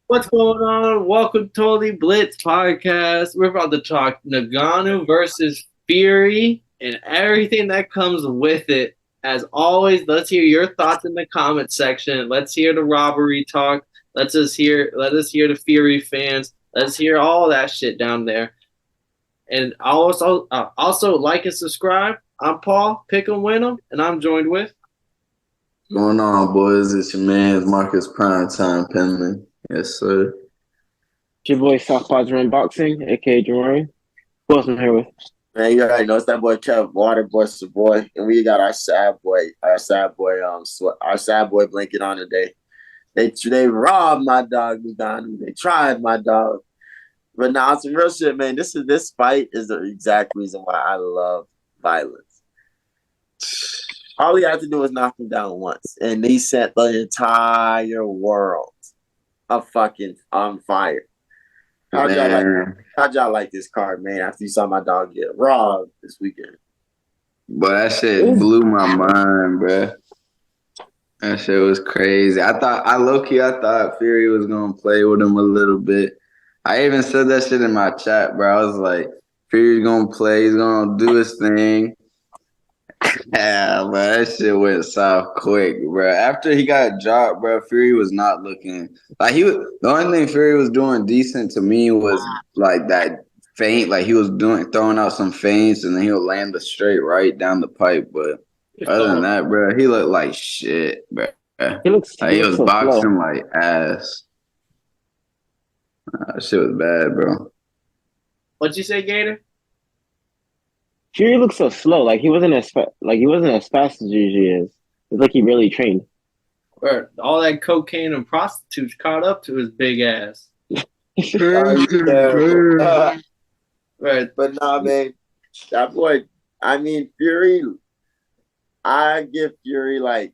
What's going on? Welcome to Totally Blitz podcast. We're about to talk Ngannou versus Fury and everything that comes with it. As always, let's hear your thoughts in the comment section. Let's hear the robbery talk. Let us hear the Fury fans. Let's hear all that shit down there. And also like and subscribe. I'm Paul, pick 'em, win 'em, and I'm joined with. Going on, boys? It's your man, Marcus Primetime Penman. Yes, sir. It's your boy Southpaw's Unboxing, aka Jamari. Who else am I here with? Man, you already know it's that boy Kev Waterboy's the boy, and we got our sad boy blanket on today. They robbed my dog Ngannou. They tried my dog, but now some real shit, man. This fight is the exact reason why I love violence. All he had to do was knock him down once, and he set the entire world a fucking on fire. How'd y'all like this card, man? After you saw my dog get robbed this weekend. But that shit blew my mind, bro. That shit was crazy. I thought Fury was gonna play with him a little bit. I even said that shit in my chat, bro. I was like, Fury's gonna play, he's gonna do his thing. Yeah, bro, that shit went south quick, bro. After he got dropped, bro, Fury was not looking like he was. The only thing Fury was doing decent to me was like that feint, like he was throwing out some feints, and then he'll land the straight right down the pipe. But other than that, bro, he looked like shit, bro. He looks Like he was so boxing slow. like ass. That shit was bad, bro. What'd you say, Gator? Fury looks so slow. Like he wasn't as fast as he usually is. It's like he really trained. Where all that cocaine and prostitutes caught up to his big ass. Right. But nah, man, that boy. I mean, Fury. I give Fury like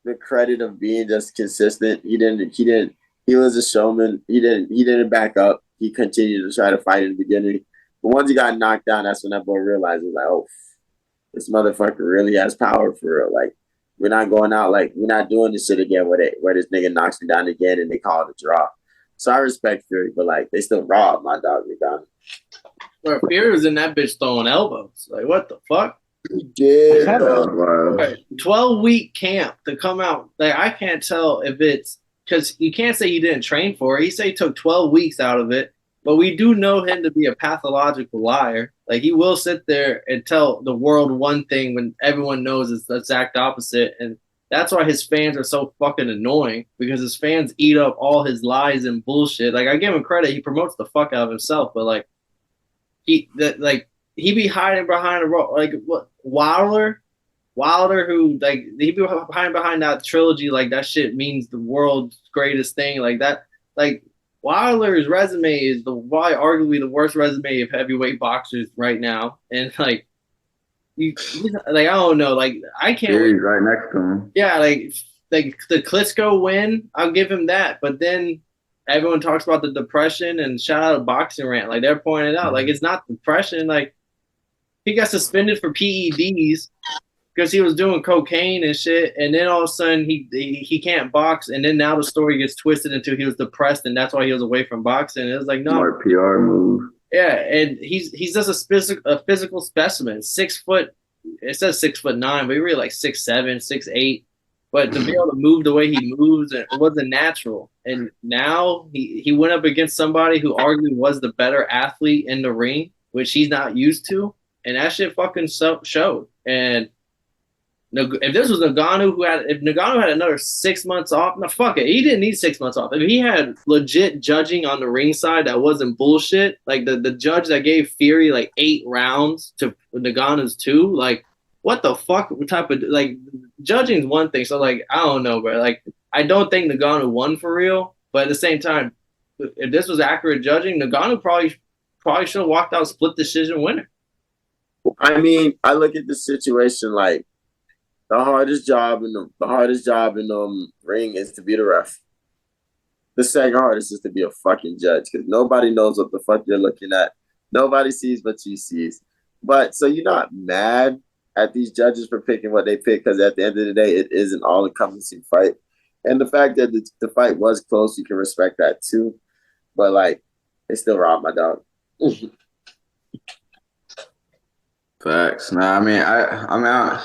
the credit of being just consistent. He didn't. He didn't. He was a showman. He didn't. He didn't back up. He continued to try to fight in the beginning. But once he got knocked down, that's when that boy realized, like, oh, this motherfucker really has power for real. Like, we're not going out. Like, we're not doing this shit again where this nigga knocks me down again and they call it a draw. So I respect Fury, but like, they still robbed my dog McDonald. Where Fury was in that bitch throwing elbows. Like, what the fuck? He did. Right. 12-week camp to come out. Like, I can't tell if it's because you can't say he didn't train for it. He said he took 12 weeks out of it, but we do know him to be a pathological liar. Like, he will sit there and tell the world one thing when everyone knows it's the exact opposite. And that's why his fans are so fucking annoying, because his fans eat up all his lies and bullshit. Like, I give him credit. He promotes the fuck out of himself, but like, he be hiding behind a like what Wilder, who like he be behind that trilogy, like that shit means the world's greatest thing, like that. Like Wilder's resume is why arguably the worst resume of heavyweight boxers right now, and like like I don't know, like I can't. Fury's right next to him. Yeah, like the Klitschko win, I'll give him that, but then everyone talks about the depression and shout out a boxing rant, like they're pointing out, like it's not depression, like he got suspended for PEDs because he was doing cocaine and shit, and then all of a sudden he can't box, and then now the story gets twisted into he was depressed and that's why he was away from boxing. It was like, no, Smart PR move. yeah, and he's just a physical specimen, 6 foot. It says 6'9", but he really like 6'7", 6'8". But to be able to move the way he moves, it wasn't natural. And now he went up against somebody who arguably was the better athlete in the ring, which he's not used to, and that shit fucking showed. And if this was Ngannou if Ngannou had another 6 months off, no, fuck it, he didn't need 6 months off. If he had legit judging on the ringside that wasn't bullshit, like the judge that gave Fury like 8 rounds to Ngannou's 2, like what the fuck type of like judging is one thing. So like I don't know, bro. Like I don't think Ngannou won for real, but at the same time, if this was accurate judging, Ngannou probably should have walked out split decision winner. I mean, I look at the situation like the hardest job in the ring is to be the ref. The second hardest is to be a fucking judge, because nobody knows what the fuck you're looking at. Nobody sees what you see. But so you're not mad at these judges for picking what they pick, because at the end of the day, it is an all-encompassing fight. And the fact that the fight was close, you can respect that too. But like, they still robbed my dog. Facts. Nah,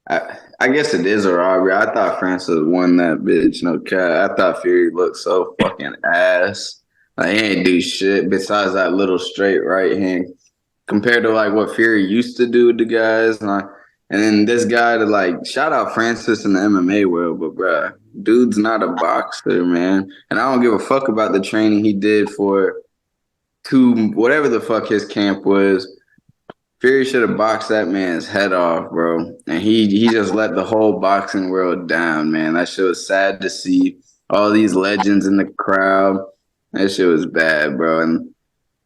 I guess it is a robbery. I thought Francis won that bitch. No cap. I thought Fury looked so fucking ass. Like he ain't do shit besides that little straight right hand compared to like what Fury used to do with the guys. And then this guy to like shout out Francis in the MMA world, but bruh, dude's not a boxer, man. And I don't give a fuck about the training he did for whatever the fuck his camp was. Fury should have boxed that man's head off, bro. And he just let the whole boxing world down, man. That shit was sad to see. All these legends in the crowd. That shit was bad, bro. And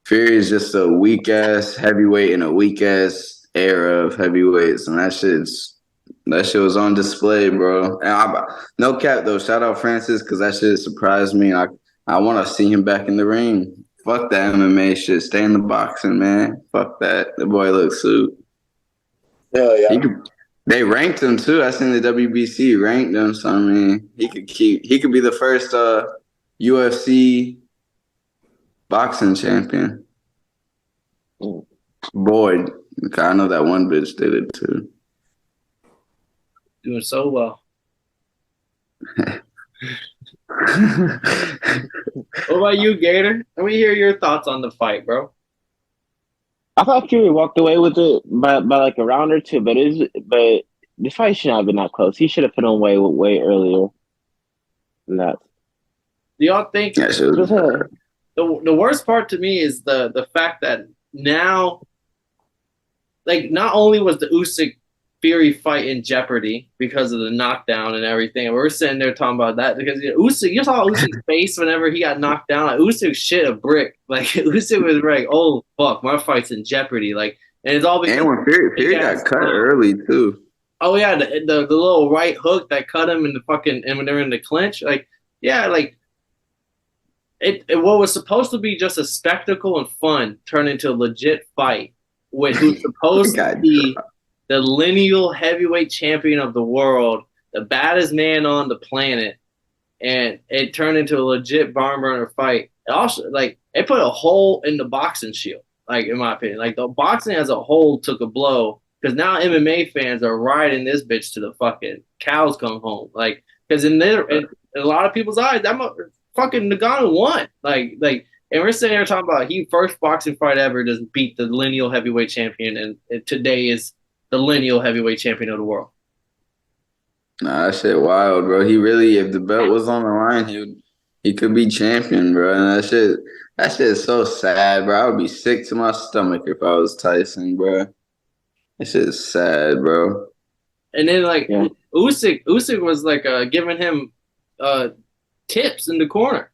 Fury is just a weak ass heavyweight in a weak ass era of heavyweights, and that shit was on display, bro. And no cap though. Shout out Francis because that shit surprised me. I want to see him back in the ring. Fuck that MMA shit. Stay in the boxing, man. Fuck that. The boy looks suit. Hell yeah. They ranked him too. I seen the WBC ranked him. So I mean, he could be the first UFC boxing champion. Boy, I know that one bitch did it too. Doing so well. What about you, Gator? Let me hear your thoughts on the fight, bro. I thought Fury walked away with it by like a round or two, but this fight should not have been that close. He should have put him away way earlier than that. Do y'all think Yeah, the worst part to me is the fact that now, like, not only was the Usyk Fury fight in jeopardy because of the knockdown and everything, and we're sitting there talking about that because you saw Usyk's face whenever he got knocked down. Like Usyk shit a brick. Like Usyk was like, "Oh fuck, my fight's in jeopardy." Like, and it's all because and when Fury got cut early too. Oh yeah, the little right hook that cut him in the fucking and when they're in the clinch, like yeah, like. It what was supposed to be just a spectacle and fun turned into a legit fight with who's supposed to be the lineal heavyweight champion of the world, the baddest man on the planet, and it turned into a legit barn burner fight. It also it put a hole in the boxing shield, like in my opinion. Like the boxing as a whole took a blow because now MMA fans are riding this bitch to the fucking cows come home. Like because in a lot of people's eyes, fucking Ngannou won. And we're sitting here talking about he first boxing fight ever doesn't beat the lineal heavyweight champion, and today is the lineal heavyweight champion of the world. Nah, that shit wild, bro. He really, if the belt was on the line, he could be champion, bro. And that shit is so sad, bro. I would be sick to my stomach if I was Tyson, bro. That shit is sad, bro. And then Usyk was giving him tips in the corner.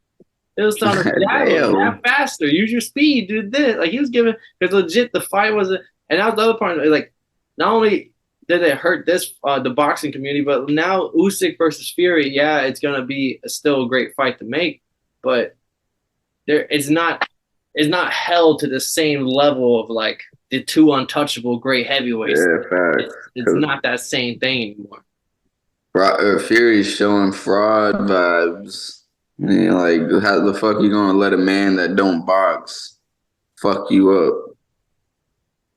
It was telling him, "Yeah, faster, use your speed, do this." Like he was giving because legit the fight wasn't, and that was the other part. Like not only did it hurt the boxing community, but now Usyk versus Fury, yeah, it's gonna be still a great fight to make, but it's not held to the same level of like the two untouchable great heavyweights. Yeah, it's not that same thing anymore. Fury's showing fraud vibes. Like, how the fuck you gonna let a man that don't box fuck you up?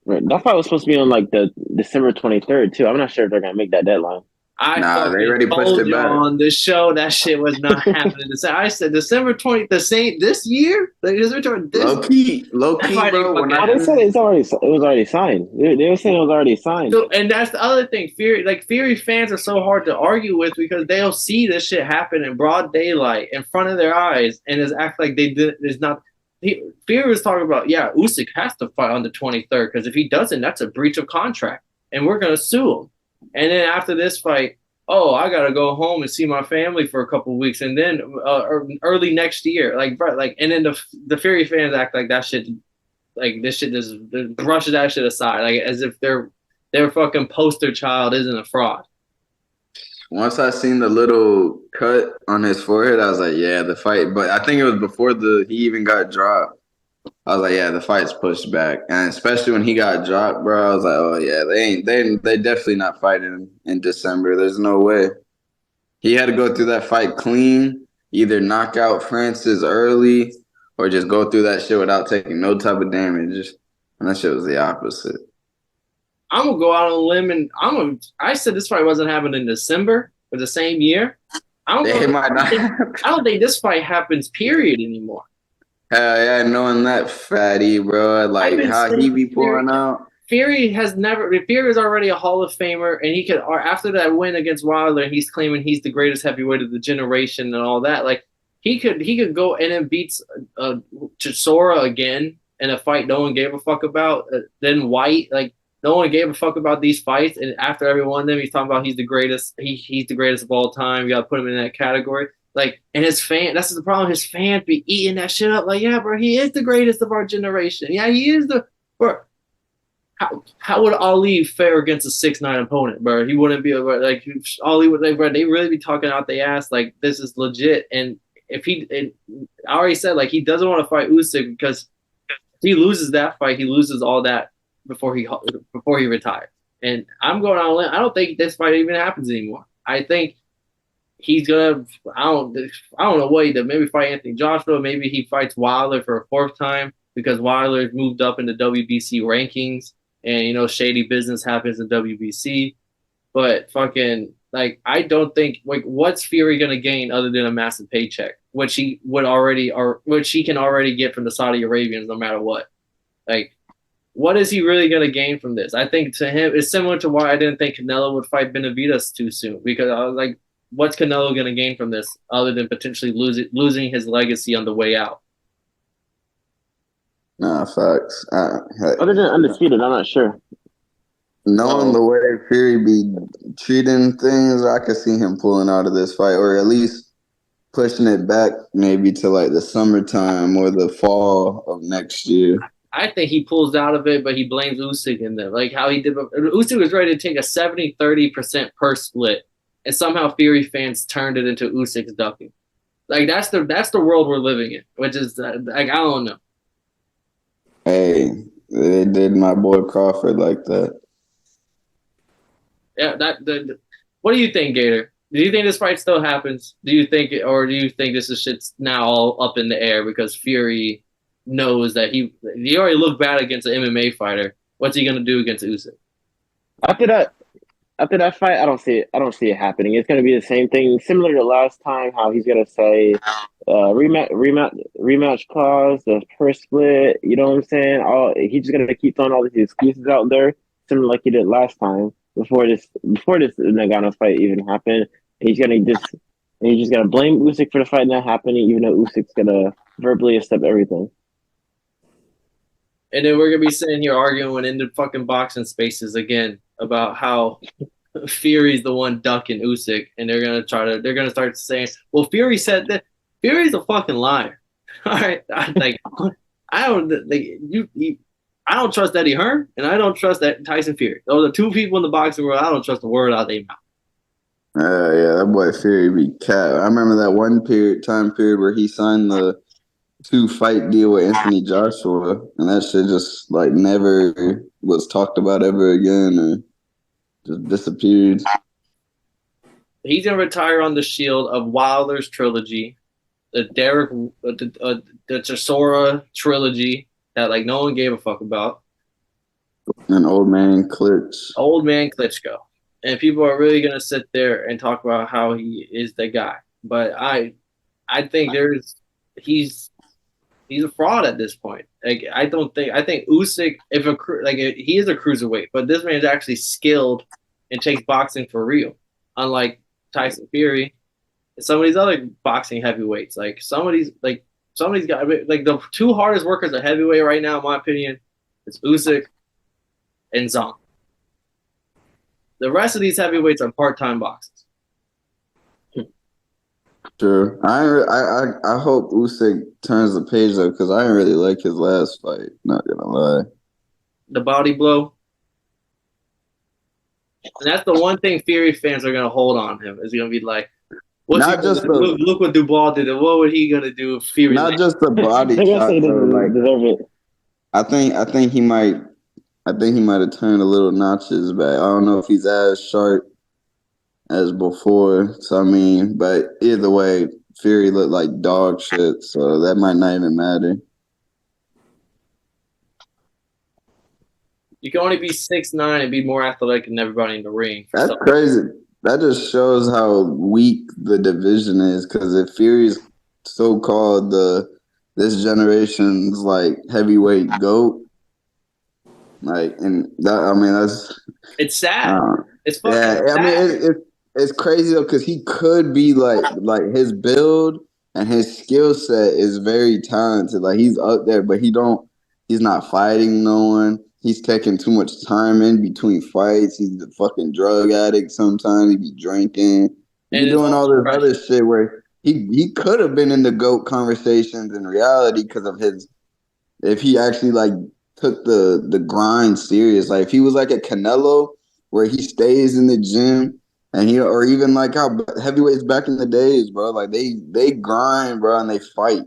Right. That fight was supposed to be on like the December 23rd too. I'm not sure if they're gonna make that deadline. They already pushed it back on the show. That shit was not happening. I said December 20th, the same this year. Low key, bro. They said it was already signed. They were saying it was already signed. So, and that's the other thing. Fury fans are so hard to argue with because they'll see this shit happen in broad daylight in front of their eyes, and it's act like they did. There's not. Fury was talking about Usyk has to fight on the 23rd because if he doesn't, that's a breach of contract, and we're gonna sue him. And then after this fight, I gotta go home and see my family for a couple of weeks, and then early next year, and then the Fury fans act like that shit, like this shit just brushes that shit aside, like as if their fucking poster child isn't a fraud. Once I seen the little cut on his forehead, I was like, yeah, the fight. But I think it was before he even got dropped. I was like, yeah, the fight's pushed back, and especially when he got dropped, bro. I was like, oh yeah, they definitely not fighting in December. There's no way. He had to go through that fight clean, either knock out Francis early or just go through that shit without taking no type of damage. And that shit was the opposite. I'm gonna go out on a limb and I said this fight wasn't happening in December of the same year. I don't think this fight happens, period, anymore. Hell yeah, knowing that fatty, bro. Like how he be pouring out. Fury is already a Hall of Famer, and he could, after that win against Wilder, he's claiming he's the greatest heavyweight of the generation and all that. Like he could go and then beats Chisora again in a fight no one gave a fuck about. Then White, like no one gave a fuck about these fights, and after every one of them, he's talking about he's the greatest. He's the greatest of all time. You got to put him in that category. Like, and his fan, that's the problem. His fans be eating that shit up. Like, yeah, bro, he is the greatest of our generation. Yeah, he is bro. How would Ali fare against a 6'9" opponent, bro? He wouldn't be like Ali would. Like, bro, they really be talking out their ass like this is legit. And if I already said like he doesn't want to fight Usyk because if he loses that fight, he loses all that before he retires. And I'm going on. I don't think this fight even happens anymore. I think he's gonna. I don't know what he did. Maybe fight Anthony Joshua. Maybe he fights Wilder for a fourth time because Wilder moved up in the WBC rankings. And shady business happens in WBC, but fucking like I don't think like what's Fury gonna gain other than a massive paycheck, which he can already get from the Saudi Arabians no matter what. Like, what is he really gonna gain from this? I think to him it's similar to why I didn't think Canelo would fight Benavidez too soon because I was like, what's Canelo gonna gain from this other than potentially losing his legacy on the way out? Nah, facts. Other than undisputed, I'm not sure. Knowing the way Fury be treating things, I could see him pulling out of this fight, or at least pushing it back maybe to like the summertime or the fall of next year. I think he pulls out of it, but he blames Usyk in there. Like how he did. Usyk was ready to take a 70-30% purse split, and somehow Fury fans turned it into Usyk's ducking. Like that's the world we're living in, which is like I don't know. Hey, they did my boy Crawford like that. Yeah, what do you think, Gator? Do you think this fight still happens? Do you think this is shit's now all up in the air because Fury knows that he already looked bad against an MMA fighter? What's he gonna do against Usyk? After that fight, I don't see it happening. It's gonna be the same thing, similar to last time. How he's gonna say rematch clause, the first split. You know what I'm saying? He's just gonna keep throwing all these excuses out there, similar like he did last time before this Ngannou fight even happened. He's just gonna blame Usyk for the fight not happening, even though Usyk's gonna verbally accept everything. And then we're gonna be sitting here arguing in the fucking boxing spaces again about how Fury's the one ducking Usyk, and they're gonna start saying, "Well, Fury said that." Fury's a fucking liar. All right, I don't trust Eddie Hearn, and I don't trust that Tyson Fury. Those are two people in the boxing world I don't trust a word out of their mouth. Yeah, that boy Fury be cat. I remember that one time period where he signed the 2-fight deal with Anthony Joshua, and that shit just like never was talked about ever again, or just disappeared. He's gonna retire on the shield of Wilder's trilogy, the Chisora trilogy that like no one gave a fuck about, and Old Man Klitschko, and people are really gonna sit there and talk about how he is the guy, but I think he's a fraud at this point. Like I think Usyk he is a cruiserweight, but this man is actually skilled and takes boxing for real. Unlike Tyson Fury and some of these other boxing heavyweights. Like some of these guys, like the two hardest workers at heavyweight right now, in my opinion, is Usyk and Zong. The rest of these heavyweights are part-time boxers. Sure. I hope Usyk turns the page though, because I didn't really like his last fight. Not gonna lie. The body blow. And that's the one thing Fury fans are gonna hold on him. Is gonna be like, look what Dubois did, and what would he gonna do if Fury? Not just the body shot, like, I think he might have turned a little notches back. I don't know if he's as sharp as before. So I mean, but either way, Fury looked like dog shit, so that might not even matter. You can only be 6'9" and be more athletic than everybody in the ring. That's crazy. That just shows how weak the division is. Because if Fury's so called this generation's like heavyweight GOAT, like, and that I mean that's it's sad. It's fucking yeah. sad. I mean it's crazy though because he could be like his build and his skill set is very talented. Like he's up there, but he's not fighting no one. He's taking too much time in between fights. He's a fucking drug addict sometimes. He be drinking. He be doing all this other shit where he could have been in the GOAT conversations in reality because of his if he actually like took the grind serious. Like if he was like a Canelo where he stays in the gym and he or even like how heavyweights back in the days, bro, like they grind, bro, and they fight.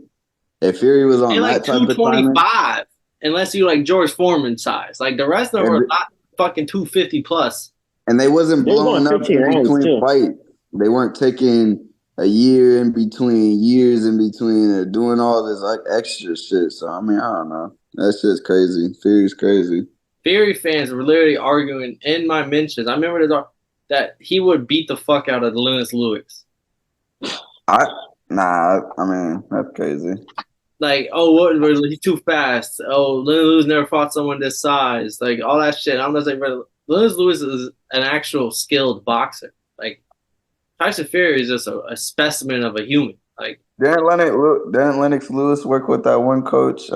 If Fury was on like that type of 225, unless you like George Foreman size. Like the rest of them are not fucking 250 plus. And they wasn't blowing up in between fights. They weren't taking a year in between, years in between, or doing all this like extra shit. So I mean, I don't know. That shit's crazy. Fury's crazy. Fury fans were literally arguing in my mentions. I remember that he would beat the fuck out of Lennox Lewis. I mean, that's crazy. Like, oh, he's too fast. Oh, Lennox Lewis never fought someone this size. Like all that shit. I'm just like, Lennox Lewis is an actual skilled boxer. Like Tyson Fury is just a specimen of a human. Like didn't Lennox Lewis work with that one coach?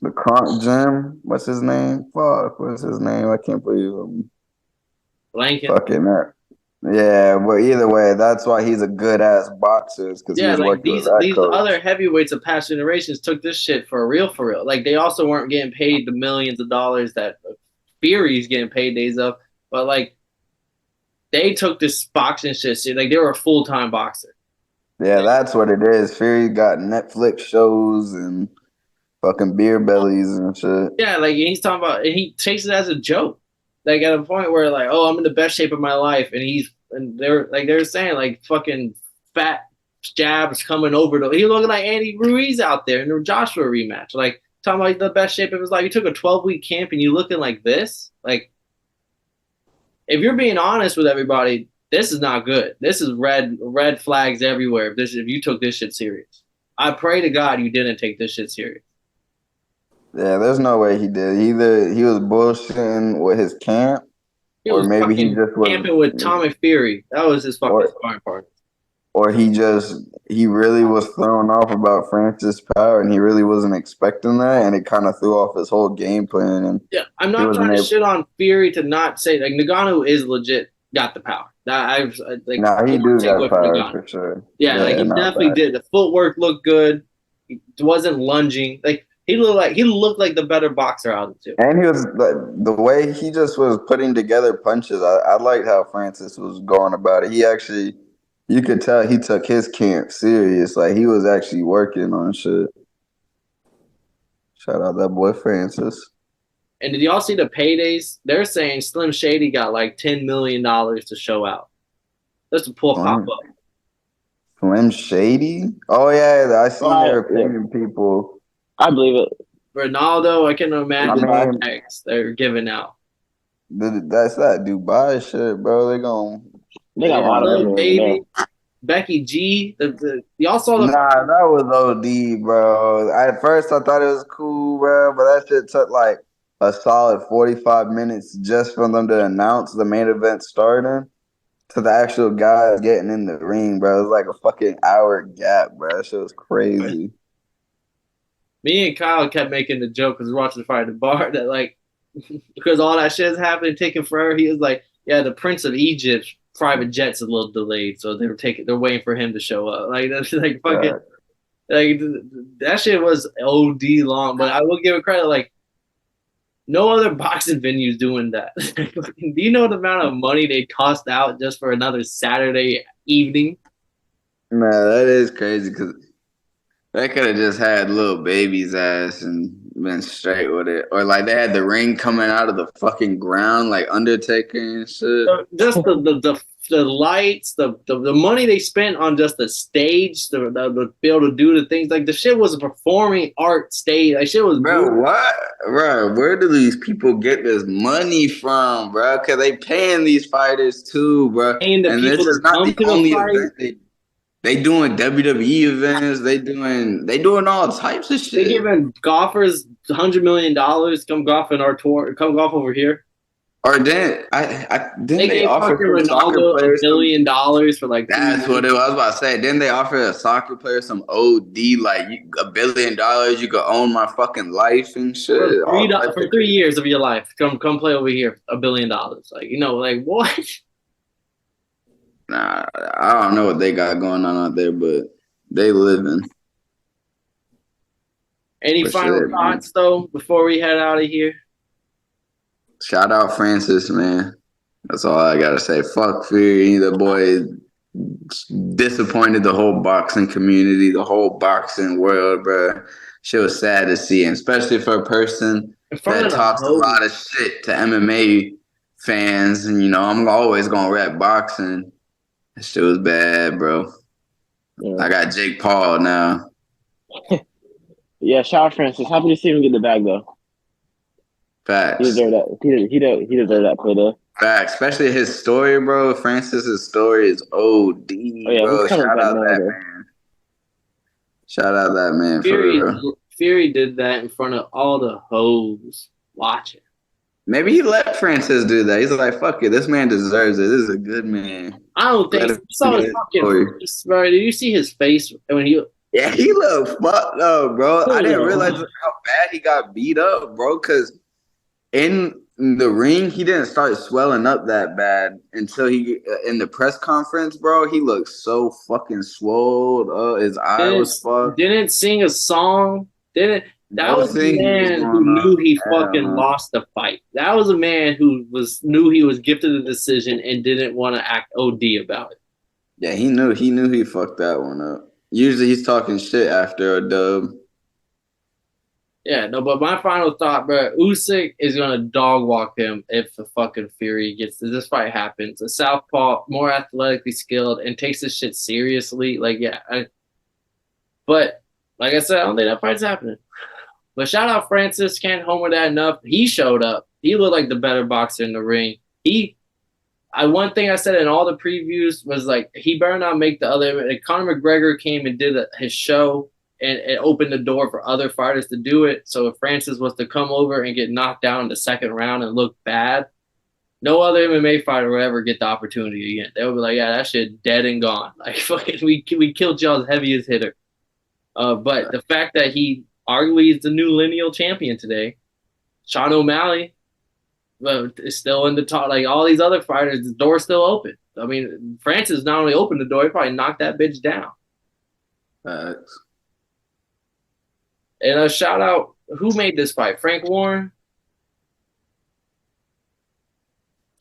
The Kronk Gym. What's his name? Fuck, what's his name? I can't believe him. Blanken. Fucking that. Yeah, but either way, that's why he's a good ass boxer because he was like working these with that coach. Other heavyweights of past generations took this shit for real. Like they also weren't getting paid the millions of dollars that Fury's getting paid days of, but like they took this boxing shit. Like they were a full-time boxer. Yeah, that's what it is. Fury got Netflix shows and fucking beer bellies and shit. Yeah, like he's talking about, and he takes it as a joke. Like at a point where like, oh, I'm in the best shape of my life, and they're saying like fucking fat jabs coming over to. He looking like Andy Ruiz out there in the Joshua rematch. Like talking about the best shape of his life. You took a 12-week camp and you looking like this. Like if you're being honest with everybody, this is not good. This is red flags everywhere. If you took this shit serious, I pray to God you didn't take this shit serious. Yeah, there's no way he did. Either he was bullshitting with his camp, or maybe he just was camping with Tommy Fury. That was his fucking sparring partner. Or he really was thrown off about Francis Power, and he really wasn't expecting that, and it kind of threw off his whole game plan. And yeah, I'm not trying to shit on Fury to not say like Ngannou is legit got the power. He do got power for sure. Yeah, like he definitely did. The footwork looked good. He wasn't lunging. Like he looked like the better boxer out of the two. And he was the way he just was putting together punches. I liked how Francis was going about it. He actually, you could tell he took his camp serious. Like he was actually working on shit. Shout out that boy Francis. And did y'all see the paydays? They're saying Slim Shady got like $10 million to show out. Just to pull pop up. Slim Shady? Oh yeah, I seen their opinion people. I believe it. Ronaldo, I can imagine the checks they're giving out. That's that Dubai shit, bro. They got a lot of them baby. Becky G. Y'all saw the that was OD, bro. At first I thought it was cool, bro, but that shit took like a solid 45 minutes just for them to announce the main event starting to the actual guys getting in the ring, bro. It was like a fucking hour gap, bro. That shit was crazy. Me and Kyle kept making the joke because we're watching the fight at the bar that like because all that shit is happening, taking forever. He was like, yeah, the Prince of Egypt's private jet's a little delayed, so they're waiting for him to show up. Like that's like fucking like that shit was OD long, but I will give it credit. Like no other boxing venue's doing that. Do you know the amount of money they tossed out just for another Saturday evening? Nah, that is crazy because they could have just had little baby's ass and been straight with it. Or like they had the ring coming out of the fucking ground, like Undertaker and shit. Just the lights, the money they spent on just the stage, the be able to do the things, like the shit was a performing art stage. Like shit was Bro, what? Bro, where do these people get this money from, bro? Cause they paying these fighters too, bro. paying the And this people is to not come the to the only fight. event they doing WWE events. They doing all types of They shit. giving golfers $100 million, come golf in our tour, come golf over here. Or then They gave offer fucking some soccer Ronaldo $1 players billion for like 3 That's years. what it was. I was about to say. Then they offer a soccer player some OD, like $1 billion. You could own my fucking life and shit. For 3 years of your life. Come play over here, $1 billion. Like, you know, like what? Nah, I don't know what they got going on out there, but they living. Any final thoughts though before we head out of here? Shout out Francis, man. That's all I gotta say. Fuck Fury. The boy disappointed the whole boxing community, the whole boxing world, bro. Shit was sad to see, and especially for a person that talks a lot of shit to MMA fans. And, you know, I'm always gonna rep boxing. That shit was bad, bro. Yeah. I got Jake Paul now. Yeah, shout out Francis. Happy to see him get the bag, though. Facts. He deserved that. He deserved that play, though. Facts. Especially his story, bro. Francis's story is OD, bro. Shout out that man. Shout out that man Fury did that in front of all the hoes watching. Maybe he let Francis do that. He's like, fuck it. This man deserves it. This is a good man. I don't think so. You saw his fucking face, bro. Did you see his face when he... Yeah, he looked fucked up, bro. I didn't realize how bad he got beat up, bro, because in the ring, he didn't start swelling up that bad until he in the press conference, bro. He looked so fucking swole. His eye was fucked. Didn't sing a song. That was a man who knew he fucking lost the fight. That was a man who knew he was gifted a decision and didn't want to act OD about it. Yeah, he knew he fucked that one up. Usually he's talking shit after a dub. Yeah, no, but my final thought, bro, Usyk is gonna dog walk him if the fucking Fury this fight happens. A southpaw, more athletically skilled, and takes this shit seriously. Like, yeah, but like I said, I don't think that fight's happening. But shout out Francis, can't homer that enough. He showed up. He looked like the better boxer in the ring. One thing I said in all the previews was like, he better not make the other. Conor McGregor came and did his show and opened the door for other fighters to do it. So if Francis was to come over and get knocked down in the second round and look bad, no other MMA fighter will ever get the opportunity again. They would be like, yeah, that shit dead and gone. Like, fucking, we killed y'all's heaviest hitter. But the fact that he arguably is the new lineal champion today, Sean O'Malley, but it's still in the top. Like all these other fighters, the door's still open. I mean, Francis not only opened the door, he probably knocked that bitch down. Thanks. And a shout out, who made this fight? Frank Warren?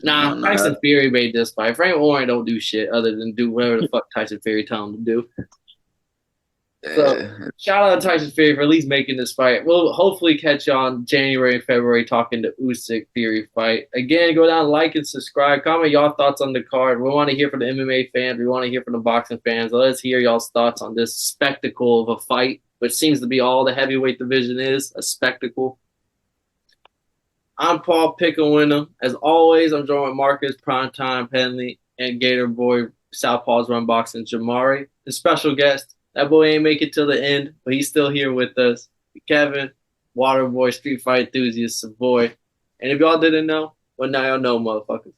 Nah, Tyson Fury made this fight. Frank Warren don't do shit other than do whatever the fuck Tyson Fury tell him to do. So, shout out to Tyson Fury for at least making this fight. We'll hopefully catch you on January and February talking to Usyk Fury fight. Again, go down, like, and subscribe. Comment y'all thoughts on the card. We want to hear from the MMA fans. We want to hear from the boxing fans. Let us hear y'all's thoughts on this spectacle of a fight, which seems to be all the heavyweight division is, a spectacle. I'm Paul Pickawinner. As always, I'm joined with Marcus Primetime Penley and Gator Boy Southpaws Run Boxing Jamari. The special guest. That boy ain't make it till the end, but he's still here with us. Kevin, Waterboy, Street Fight Enthusiast, Savoy. And if y'all didn't know, well, now y'all know, motherfuckers.